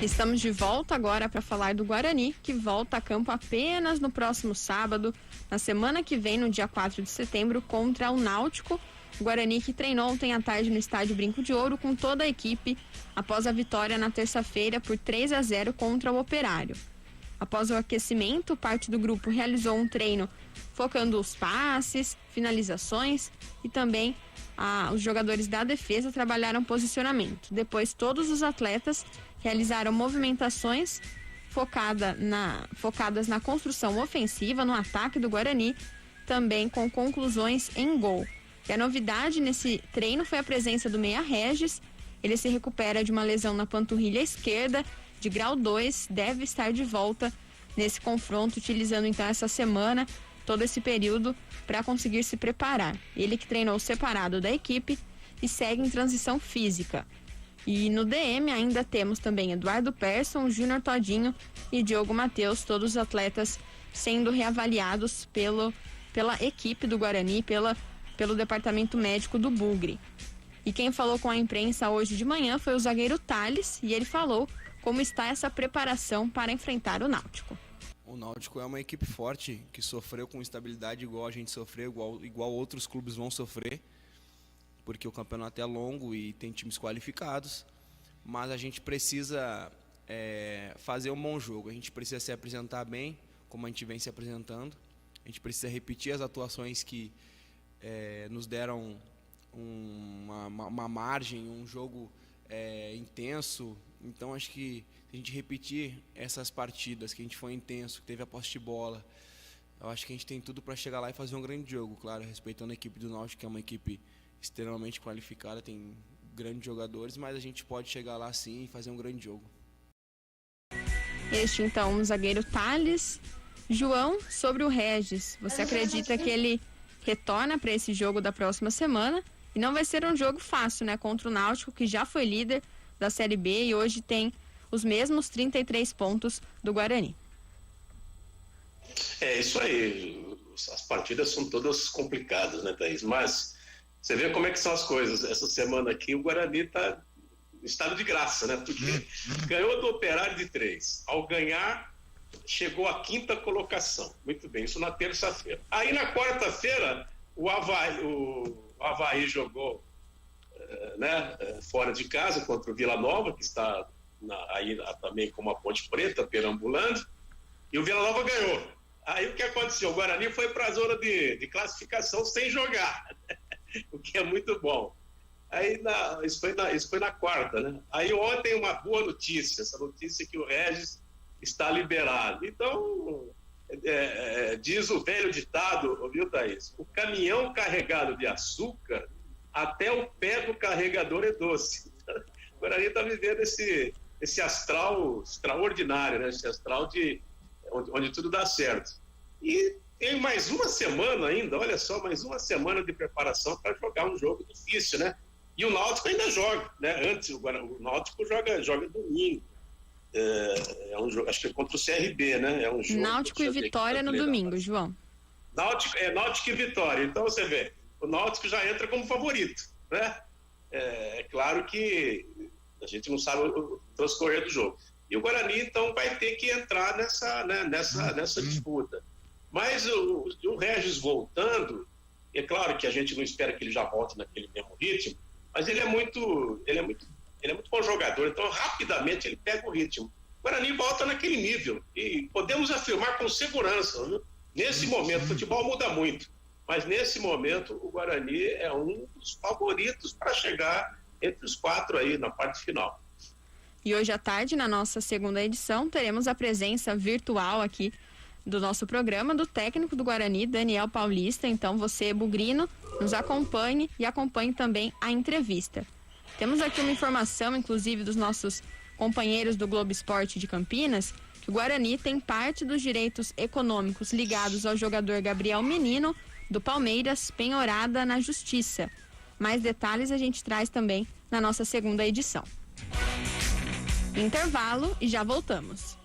Estamos de volta agora para falar do Guarani, que volta a campo apenas no próximo sábado, na semana que vem, no dia 4 de setembro, contra o Náutico. O Guarani que treinou ontem à tarde no estádio Brinco de Ouro com toda a equipe após a vitória na terça-feira por 3-0 contra o Operário. Após o aquecimento, parte do grupo realizou um treino focando os passes, finalizações e também os jogadores da defesa trabalharam posicionamento. Depois, todos os atletas realizaram movimentações focadas na construção ofensiva, no ataque do Guarani, também com conclusões em gol. E a novidade nesse treino foi a presença do Meia Regis. Ele se recupera de uma lesão na panturrilha esquerda, de grau 2, deve estar de volta nesse confronto, utilizando então essa semana, todo esse período, para conseguir se preparar. Ele que treinou separado da equipe e segue em transição física. E no DM ainda temos também Eduardo Persson, Júnior Todinho e Diogo Matheus, todos os atletas sendo reavaliados pela equipe do Guarani, pelo departamento médico do Bugre. E quem falou com a imprensa hoje de manhã foi o zagueiro Thales, e ele falou como está essa preparação para enfrentar o Náutico. O Náutico é uma equipe forte, que sofreu com instabilidade igual a gente sofreu, igual outros clubes vão sofrer, porque o campeonato é longo e tem times qualificados, mas a gente precisa fazer um bom jogo, a gente precisa se apresentar bem, como a gente vem se apresentando, a gente precisa repetir as atuações que nos deram uma margem, um jogo intenso. Então acho que se a gente repetir essas partidas, que a gente foi intenso, que teve a posse de bola, eu acho que a gente tem tudo para chegar lá e fazer um grande jogo, claro, respeitando a equipe do Náutico, que é uma equipe extremamente qualificada, tem grandes jogadores, mas a gente pode chegar lá sim e fazer um grande jogo. Este então, o zagueiro Thales. João, sobre o Regis, você acredita que ele retorna para esse jogo da próxima semana? E não vai ser um jogo fácil, né? Contra o Náutico, que já foi líder da Série B e hoje tem os mesmos 33 pontos do Guarani. É isso aí. As partidas são todas complicadas, né, Thaís? Mas você vê como é que são as coisas. Essa semana aqui o Guarani está em estado de graça, né? Porque ganhou do Operário de 3. Ao ganhar, chegou à 5ª colocação. Muito bem, isso na terça-feira. Aí na quarta-feira, o Avaí jogou fora de casa contra o Vila Nova, que está aí também com uma Ponte Preta perambulando, e o Vila Nova ganhou. Aí o que aconteceu? O Guarani foi para a zona de classificação sem jogar, o que é muito bom. Aí isso foi na quarta, né? Aí ontem uma boa notícia, essa notícia que o Regis está liberado. Então, diz o velho ditado, viu, Thaís? O caminhão carregado de açúcar, até o pé do carregador é doce. O Guarani está vivendo esse astral extraordinário, né? Esse astral onde tudo dá certo. E tem mais uma semana ainda, olha só, mais uma semana de preparação para jogar um jogo difícil, né? E o Náutico ainda joga, né? Antes, o Náutico joga domingo. É um jogo, acho que é contra o CRB, né? É um jogo, Náutico e Vitória no domingo, João. Náutico e Vitória. Então você vê, o Náutico já entra como favorito, né? É claro que a gente não sabe o transcorrer do jogo. E o Guarani, então, vai ter que entrar nessa disputa. Mas o Regis voltando, é claro que a gente não espera que ele já volte naquele mesmo ritmo, mas ele é muito bom jogador, então rapidamente ele pega o ritmo. O Guarani volta naquele nível e podemos afirmar com segurança, né? Nesse momento, o futebol muda muito, mas nesse momento o Guarani é um dos favoritos para chegar entre os 4 aí na parte final. E hoje à tarde, na nossa segunda edição, teremos a presença virtual aqui do nosso programa, do técnico do Guarani, Daniel Paulista. Então você, bugrino, nos acompanhe e acompanhe também a entrevista. Temos aqui uma informação, inclusive, dos nossos companheiros do Globo Esporte de Campinas, que o Guarani tem parte dos direitos econômicos ligados ao jogador Gabriel Menino, do Palmeiras, penhorada na Justiça. Mais detalhes a gente traz também na nossa segunda edição. Intervalo e já voltamos.